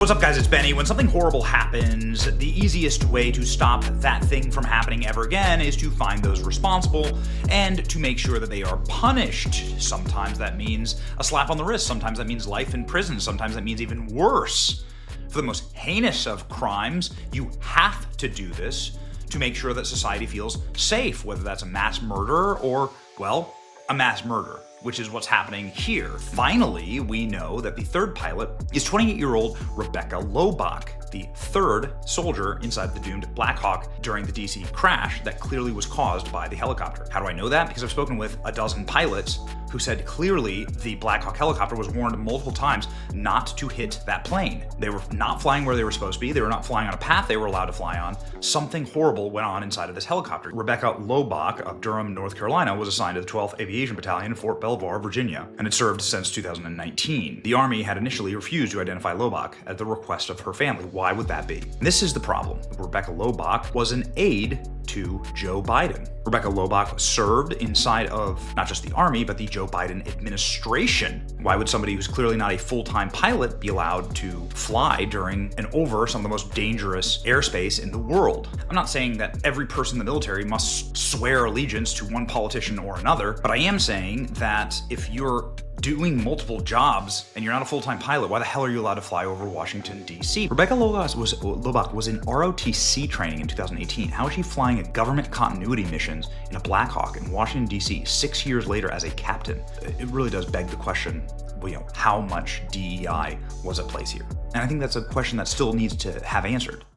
What's up, guys? It's Benny. When something horrible happens, the easiest way to stop that thing from happening ever again is to find those responsible and to make sure that they are punished. Sometimes that means a slap on the wrist. Sometimes that means life in prison. Sometimes that means even worse. For the most heinous of crimes, you have to do this to make sure that society feels safe, whether that's a mass murder or, well, a mass murder, which is what's happening here. Finally, we know that the third pilot is 28-year-old Rebecca Loebach, the third soldier inside the doomed Black Hawk during the DC crash that clearly was caused by the helicopter. How do I know that? Because I've spoken with a dozen pilots who said clearly the Black Hawk helicopter was warned multiple times not to hit that plane. They were not flying where they were supposed to be. They were not flying on a path they were allowed to fly on. Something horrible went on inside of this helicopter. Rebecca Loebach of Durham, North Carolina, was assigned to the 12th Aviation Battalion in Fort Belvoir, Virginia, and had served since 2019. The Army had initially refused to identify Loebach at the request of her family. Why would that be? This is the problem. Rebecca Loebach was an aide to Joe Biden. Rebecca Loebach served inside of not just the Army, but the Joe Biden administration. Why would somebody who's clearly not a full-time pilot be allowed to fly during and over some of the most dangerous airspace in the world? I'm not saying that every person in the military must swear allegiance to one politician or another, but I am saying that if you're doing multiple jobs and you're not a full-time pilot, why the hell are you allowed to fly over Washington, D.C.? Rebecca Loebach was in ROTC training in 2018. How is she flying at government continuity missions in a Black Hawk in Washington, D.C. 6 years later as a captain? It really does beg the question, how much DEI was at place here? And I think that's a question that still needs to have answered.